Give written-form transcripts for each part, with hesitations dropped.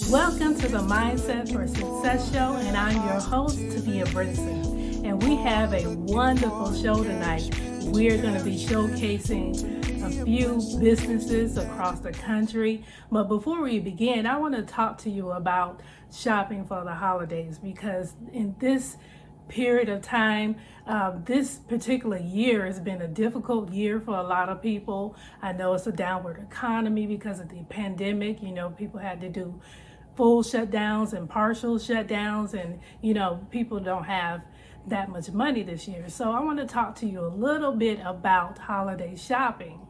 Welcome to the Mindset for Success show, and I'm your host, Temia Brinson. And we have a wonderful show tonight. We're going to be showcasing a few businesses across the country. But before we begin, I want to talk to you about shopping for the holidays, because in this period of time, this particular year has been a difficult year for a lot of people. I know it's a downward economy because of the pandemic. People had to do full shutdowns and partial shutdowns, and people don't have that much money this year. So I want to talk to you a little bit about holiday shopping.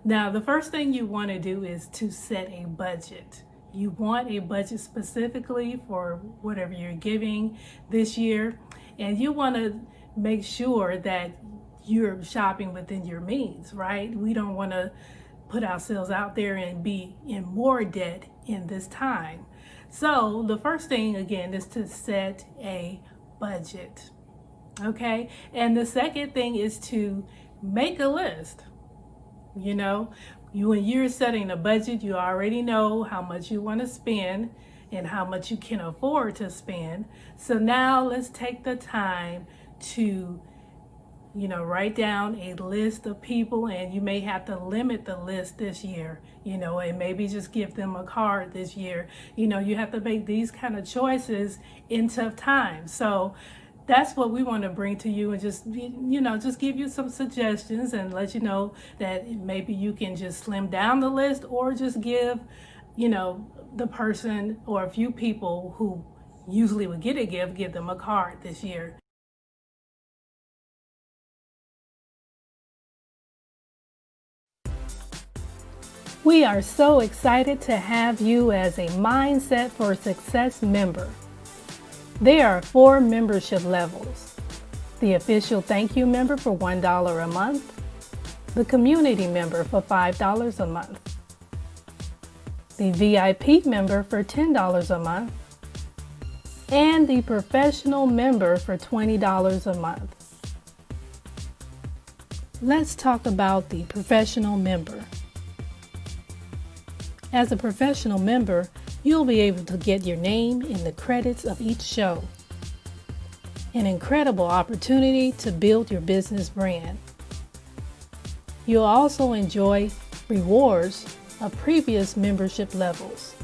Now, the first thing you want to do is to set a budget. You want a budget specifically for whatever you're giving this year, and you want to make sure that you're shopping within your means, right? We don't want to put ourselves out there and be in more debt in this time. So the first thing, again, is to set a budget, okay? And the second thing is to make a list. When you're setting a budget, you already know how much you want to spend and how much you can afford to spend. So now let's take the time to write down a list of people, and you may have to limit the list this year, and maybe just give them a card this year. You have to make these kind of choices in tough times. So that's what we want to bring to you, and just give you some suggestions and let you know that maybe you can just slim down the list, or just give, the person or a few people who usually would get a gift, give them a card this year. We are so excited to have you as a Mindset for Success member. There are 4 membership levels: the official thank you member for $1 a month, the community member for $5 a month, the VIP member for $10 a month, and the professional member for $20 a month. Let's talk about the professional member. As a professional member, you'll be able to get your name in the credits of each show. An incredible opportunity to build your business brand. You'll also enjoy rewards of previous membership levels.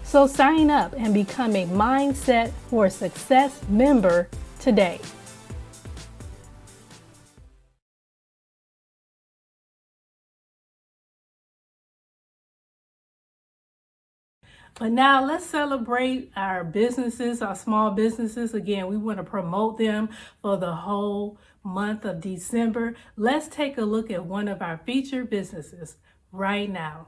So sign up and become a Mindset for Success member today. But now let's celebrate our businesses, our small businesses. Again, we want to promote them for the whole month of December. Let's take a look at one of our featured businesses right now.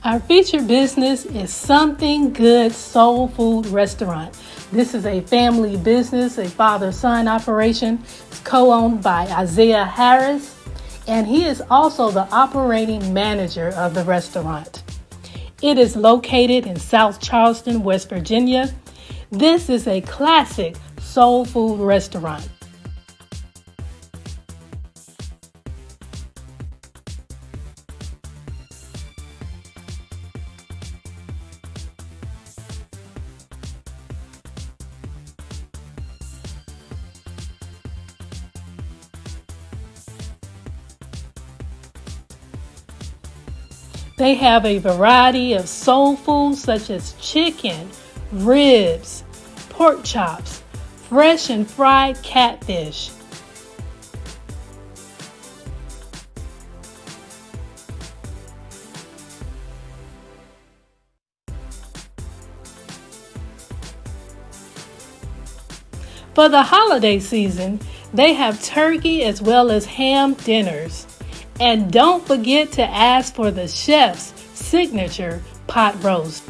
Our featured business is Sumthin Good Soul Food Restaurant. This is a family business, a father-son operation. It's co-owned by Isaiah Harris, and he is also the operating manager of the restaurant. It is located in South Charleston, West Virginia. This is a classic soul food restaurant. They have a variety of soul foods such as chicken, ribs, pork chops, fresh and fried catfish. For the holiday season, they have turkey as well as ham dinners. And don't forget to ask for the chef's signature pot roast.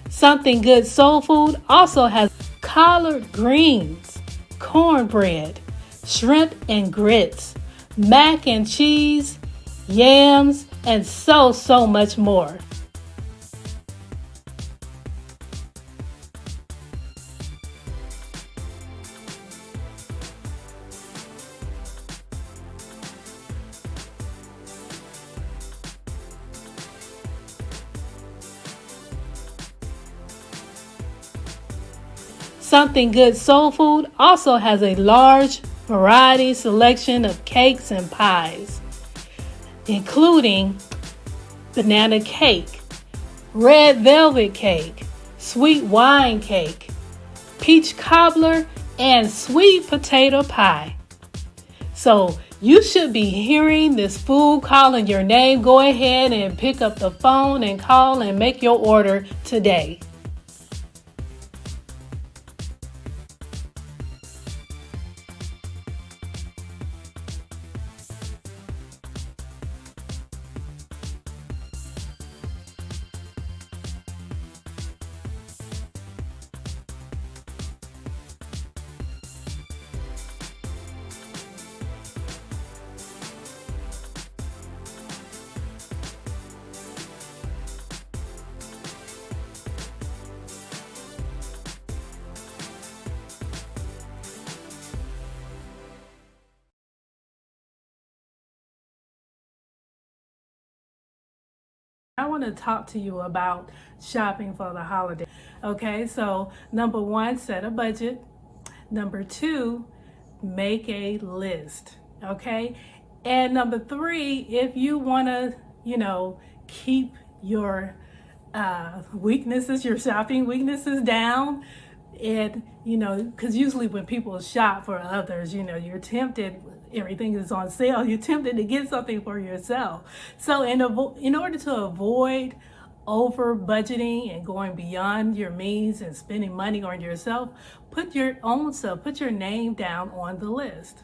Sumthin Good Soul Food also has collard greens, cornbread, shrimp and grits, mac and cheese, yams, and so much more. Sumthin Good Soul Food also has a large variety selection of cakes and pies, including banana cake, red velvet cake, sweet wine cake, peach cobbler, and sweet potato pie. So you should be hearing this food calling your name. Go ahead and pick up the phone and call and make your order today. I want to talk to you about shopping for the holiday. Okay, so number one, set a budget. Number two, make a list. Okay, and number three, if you want to, keep your weaknesses, your shopping weaknesses down, and because usually when people shop for others, you're tempted, everything is on sale, you're tempted to get something for yourself. So in order to avoid over budgeting and going beyond your means and spending money on yourself, put your own self, put your name down on the list.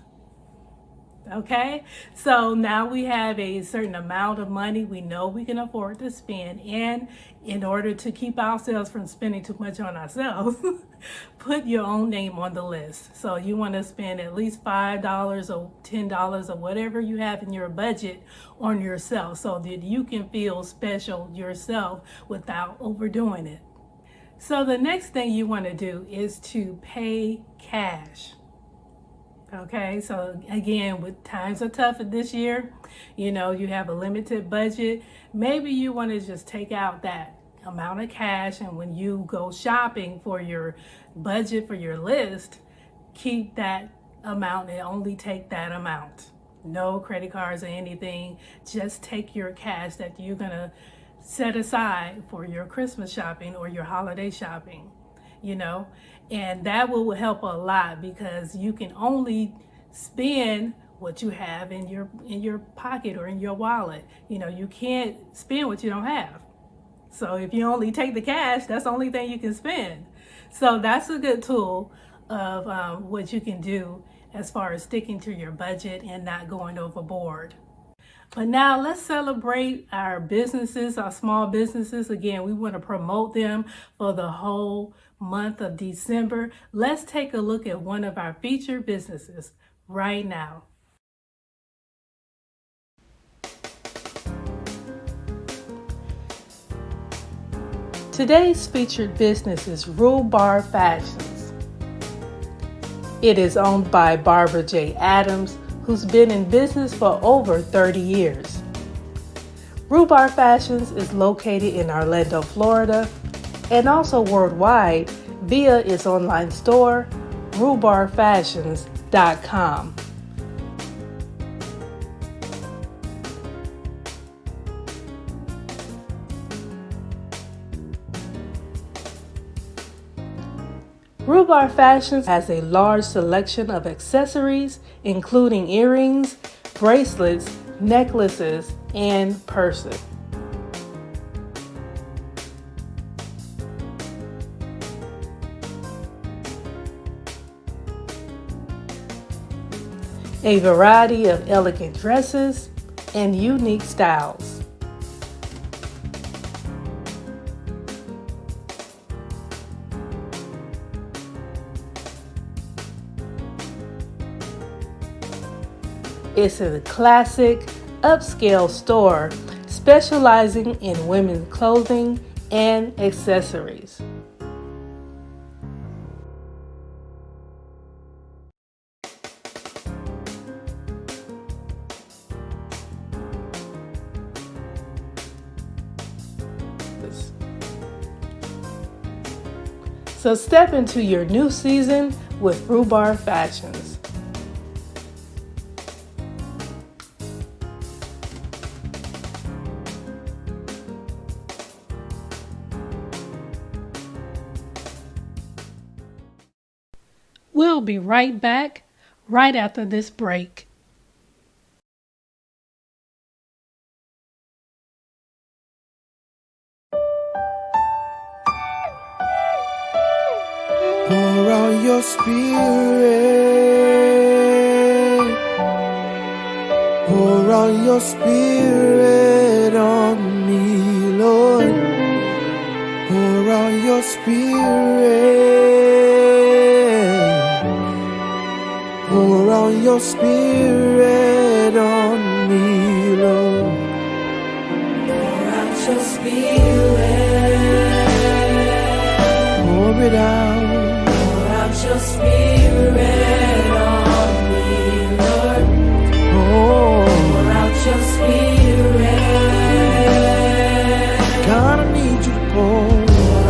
Okay, so now we have a certain amount of money we know we can afford to spend, and in order to keep ourselves from spending too much on ourselves, put your own name on the list. So you want to spend at least $5 or $10 or whatever you have in your budget on yourself, so that you can feel special yourself without overdoing it. So the next thing you want to do is to pay cash. Okay, so again, with times are tough this year, you have a limited budget. Maybe you want to just take out that amount of cash, and when you go shopping for your budget for your list, keep that amount and only take that amount. No credit cards or anything. Just take your cash that you're going to set aside for your Christmas shopping or your holiday shopping. And that will help a lot, because you can only spend what you have in your pocket or in your wallet. You can't spend what you don't have. So if you only take the cash, that's the only thing you can spend. So that's a good tool of what you can do as far as sticking to your budget and not going overboard. But now let's celebrate our businesses, our small businesses. Again, we want to promote them for the whole month of December. Let's take a look at one of our featured businesses right now. Today's featured business is Rubar Fashions. It is owned by Barbara J. Adams, who's been in business for over 30 years. Rubar Fashions is located in Orlando, Florida, and also worldwide via its online store, rubarfashions.com. Rubar Fashions has a large selection of accessories, including earrings, bracelets, necklaces, and purses. A variety of elegant dresses and unique styles. It's a classic, upscale store specializing in women's clothing and accessories. So step into your new season with Rubar Fashions. We'll be right back right after this break. Pour out your spirit. Pour out your spirit on me, Lord. Pour out your spirit. Pour out your spirit on me, Lord. Pour out your spirit. Pour it out. Your spirit on me, Lord. Pour out your spirit. God, I need you to pour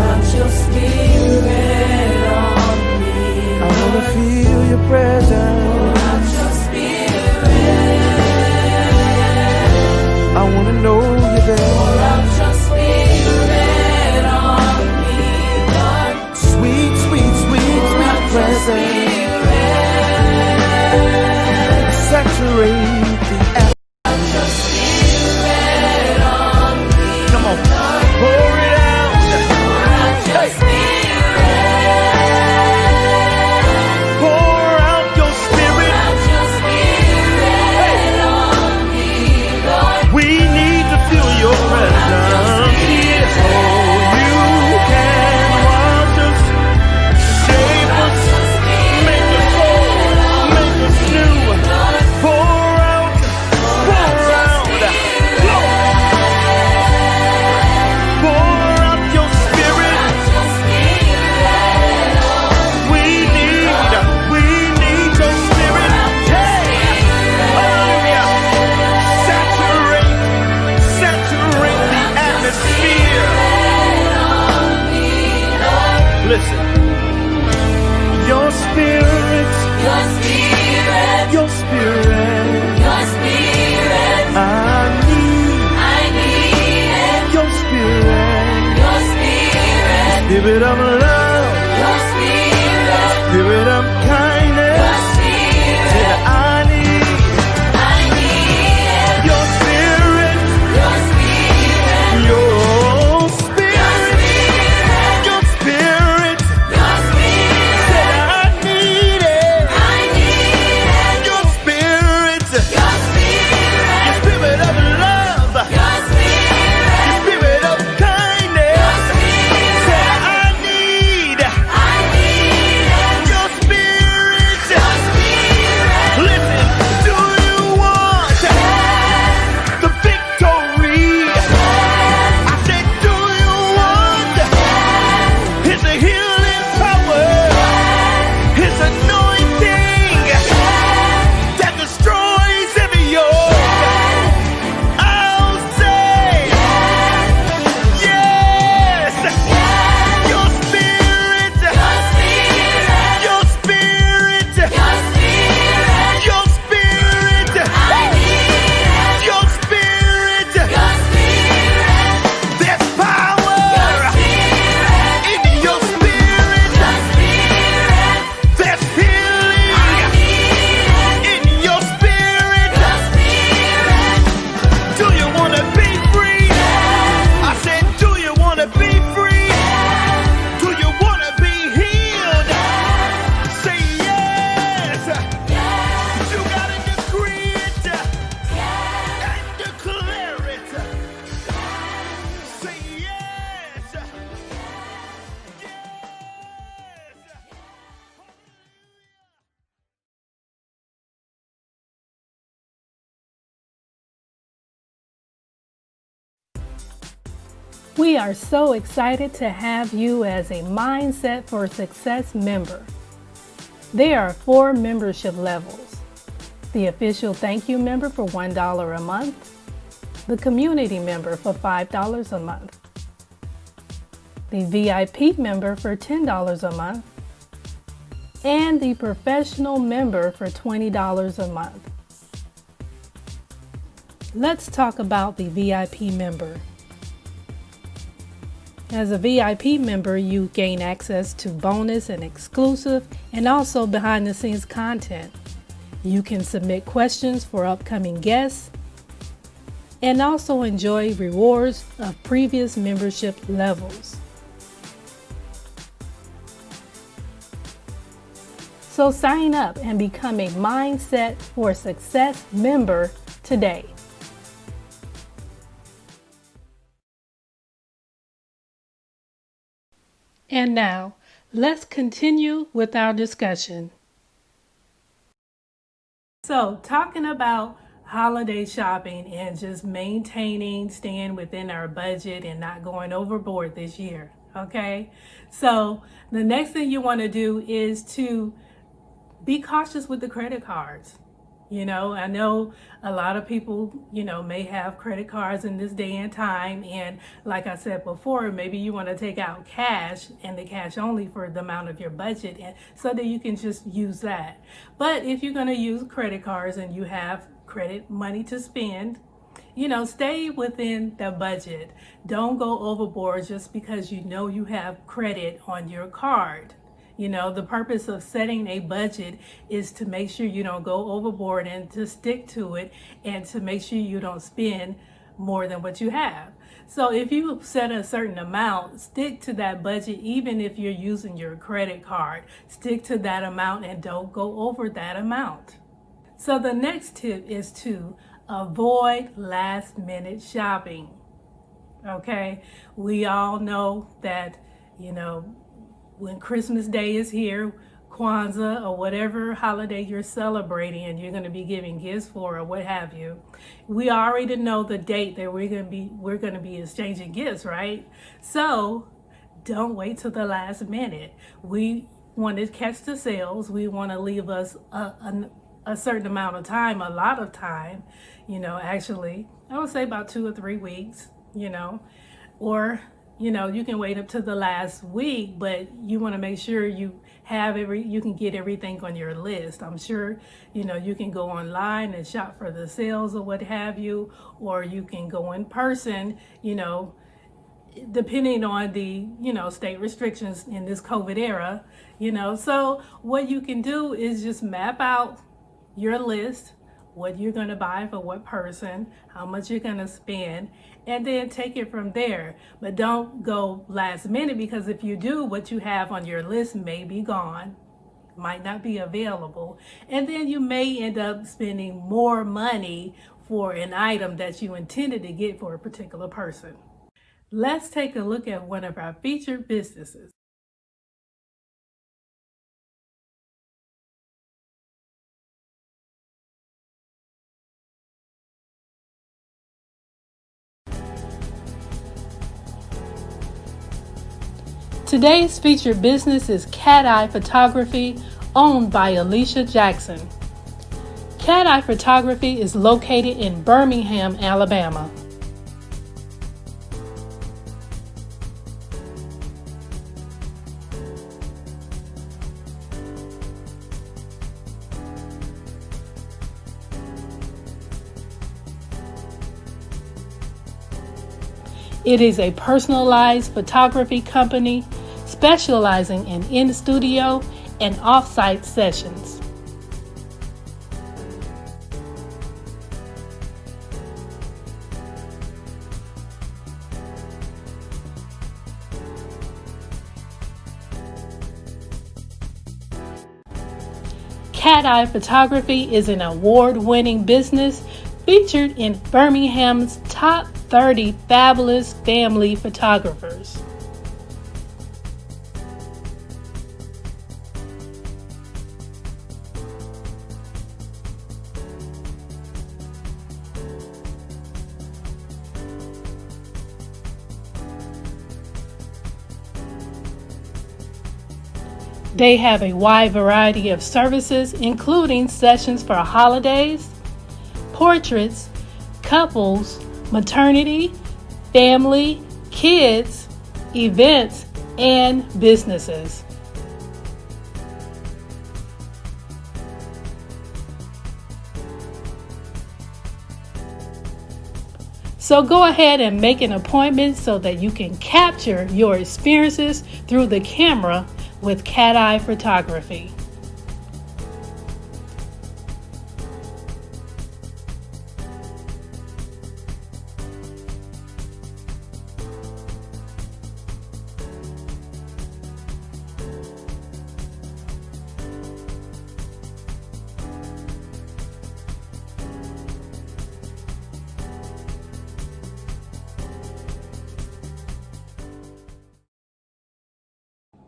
out your spirit on me, Lord. I wanna feel your presence. Pour out your spirit. I wanna know you're there. Pour out your spirit on me, Lord. Sweet, sweet, sweet, sweet presence. Saturate the atmosphere. Come on, pour it out. Hey. Pour out your spirit. Hey. We need to feel your presence. Yes, oh, you can wash us, shape us, make us whole, make us new. Pour out, pour out your spirit. We need your spirit. Hey, hallelujah. Saturate the atmosphere. Listen, your spirit, your spirit. I need your spirit. Spirit of love, spirit of kindness. Said I need your spirit, your spirit, your spirit. Said I need it. Your spirit, your spirit of love, your spirit of kindness. Said I need We are so excited to have you as a Mindset for Success member. There are 4 membership levels: the official thank you member for $1 a month, the community member for $5 a month, the VIP member for $10 a month, and the professional member for $20 a month. Let's talk about the VIP member. As a VIP member, you gain access to bonus and exclusive and also behind the scenes content. You can submit questions for upcoming guests and also enjoy rewards of previous membership levels. So sign up and become a Mindset for Success member today. And now, let's continue with our discussion. So, talking about holiday shopping and just maintaining, staying within our budget and not going overboard this year, okay? So, the next thing you want to do is to be cautious with the credit cards. You know, I know a lot of people, may have credit cards in this day and time. And like I said before, maybe you want to take out cash and the cash only for the amount of your budget, and so that you can just use that. But if you're going to use credit cards and you have credit money to spend, stay within the budget. Don't go overboard just because you have credit on your card. The purpose of setting a budget is to make sure you don't go overboard and to stick to it and to make sure you don't spend more than what you have. So if you set a certain amount, stick to that budget. Even if you're using your credit card, stick to that amount and don't go over that amount. So the next tip is to avoid last minute shopping. Okay, we all know that, when Christmas Day is here, Kwanzaa or whatever holiday you're celebrating and you're going to be giving gifts for or what have you, we already know the date that we're going to be exchanging gifts, right? So don't wait till the last minute. We want to catch the sales. We want to leave us a certain amount of time, a lot of time, actually, I would say about 2 or 3 weeks, or you can wait up to the last week, but you want to make sure you can get everything on your list. I'm sure, you can go online and shop for the sales or what have you, or you can go in person, depending on the, state restrictions in this COVID era, So what you can do is just map out your list, what you're going to buy for what person, how much you're going to spend, and then take it from there. But don't go last minute, because if you do, what you have on your list may be gone, might not be available, and then you may end up spending more money for an item that you intended to get for a particular person. Let's take a look at one of our featured businesses. Today's featured business is CATT Photography, owned by Alicia Jackson. CATT Photography is located in Birmingham, Alabama. It is a personalized photography company specializing in in-studio and off-site sessions. CATT Photography is an award-winning business featured in Birmingham's top 30 fabulous family photographers. They have a wide variety of services, including sessions for holidays, portraits, couples, maternity, family, kids, events, and businesses. So go ahead and make an appointment so that you can capture your experiences through the camera with CATT photography.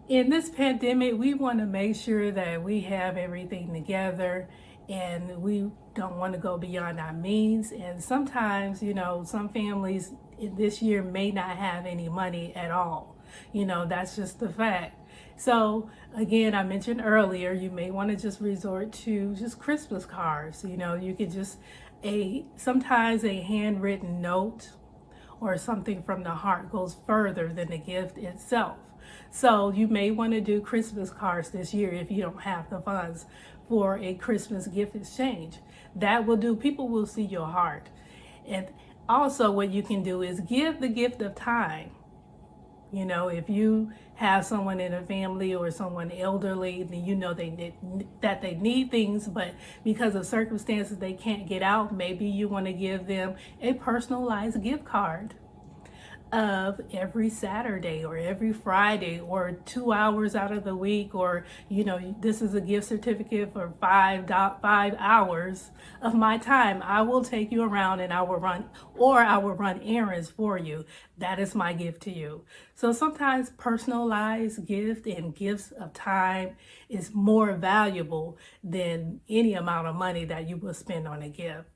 In this pandemic, we want to make sure that we have everything together, and we don't want to go beyond our means. And sometimes, some families this year may not have any money at all. That's just the fact. So again, I mentioned earlier, you may want to just resort to just Christmas cards. You could just sometimes a handwritten note or something from the heart goes further than the gift itself. So you may want to do Christmas cards this year if you don't have the funds for a Christmas gift exchange. That will do. People will see your heart. And also what you can do is give the gift of time. If you have someone in a family or someone elderly, then that they need things, but because of circumstances they can't get out, maybe you want to give them a personalized gift card of every Saturday or every Friday or 2 hours out of the week, or this is a gift certificate for 5 hours of my time. I will take you around and I will run errands for you. That is my gift to you. So sometimes personalized gift and gifts of time is more valuable than any amount of money that you will spend on a gift.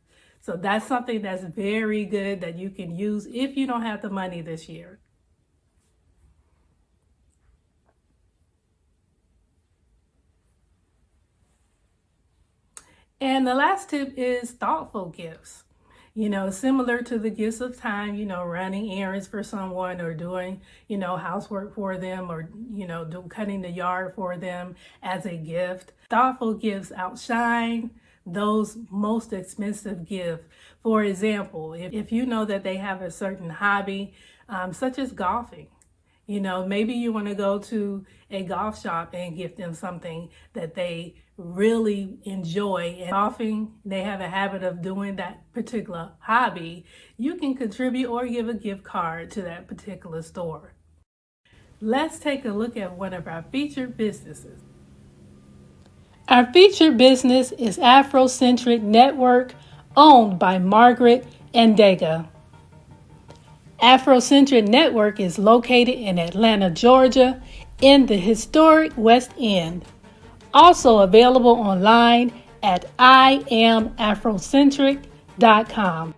So that's something that's very good that you can use if you don't have the money this year. And the last tip is thoughtful gifts. Similar to the gifts of time, running errands for someone or doing, housework for them, or, cutting the yard for them as a gift. Thoughtful gifts outshine those most expensive gifts. For example, if you know that they have a certain hobby, such as golfing, maybe you want to go to a golf shop and gift them something that they really enjoy. And golfing, they have a habit of doing that particular hobby. You can contribute or give a gift card to that particular store. Let's take a look at one of our featured businesses. Our featured business is Afrocentric Network, owned by Margaret and Dega. Afrocentric Network is located in Atlanta, Georgia, in the historic West End. Also available online at IamAfrocentric.com.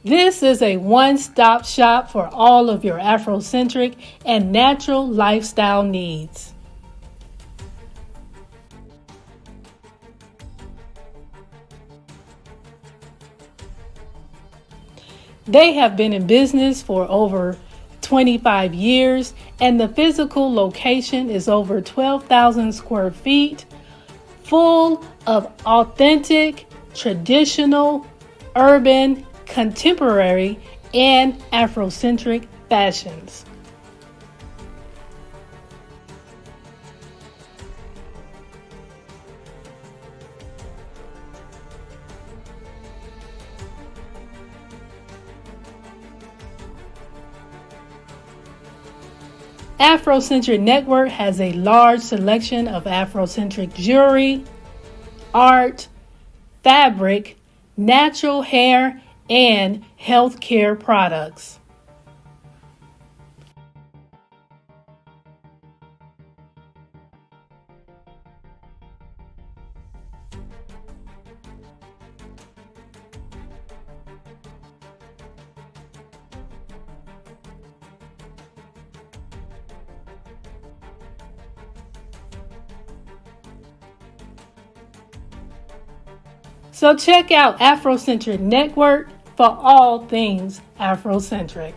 This is a one-stop shop for all of your Afrocentric and natural lifestyle needs. They have been in business for over 25 years, and the physical location is over 12,000 square feet, full of authentic, traditional, urban, contemporary, and Afrocentric fashions. Afrocentric Network has a large selection of Afrocentric jewelry, art, fabric, natural hair, and healthcare products. So check out Afrocentric Network for all things Afrocentric.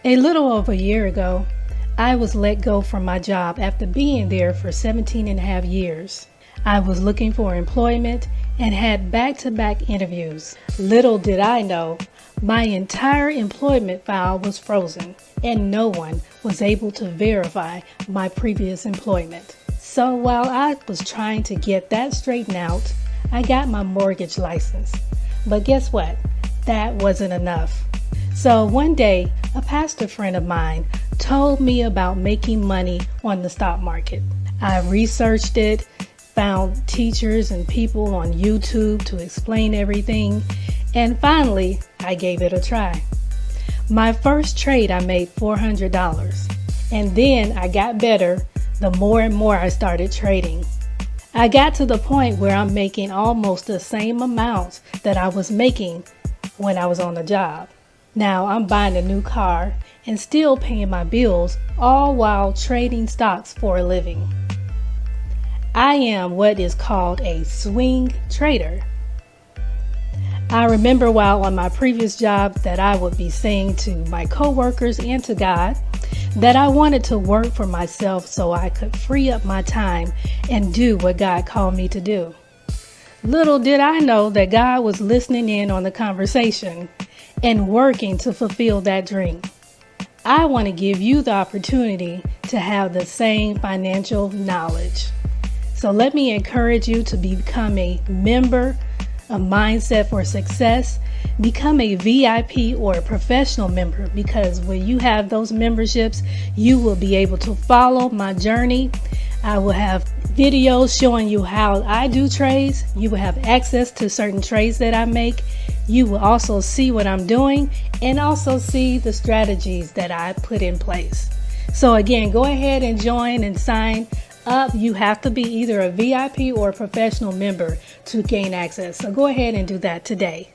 A little over a year ago, I was let go from my job after being there for 17 and a half years. I was looking for employment and had back-to-back interviews. Little did I know, my entire employment file was frozen and no one was able to verify my previous employment. So while I was trying to get that straightened out, I got my mortgage license. But guess what? That wasn't enough. So one day, a pastor friend of mine told me about making money on the stock market. I researched it, found teachers and people on YouTube to explain everything, and finally, I gave it a try. My first trade, I made $400, and then I got better the more and more I started trading. I got to the point where I'm making almost the same amount that I was making when I was on the job. Now I'm buying a new car and still paying my bills, all while trading stocks for a living. I am what is called a swing trader. I remember while on my previous job that I would be saying to my coworkers and to God that I wanted to work for myself so I could free up my time and do what God called me to do. Little did I know that God was listening in on the conversation and working to fulfill that dream. I want to give you the opportunity to have the same financial knowledge. So let me encourage you to become a member of Mindset for Success. Become a VIP or a professional member, because when you have those memberships, you will be able to follow my journey. I will have videos showing you how I do trades. You will have access to certain trades that I make. You will also see what I'm doing and also see the strategies that I put in place. So again, go ahead and join and sign up. You have to be either a VIP or a professional member to gain access. So go ahead and do that today.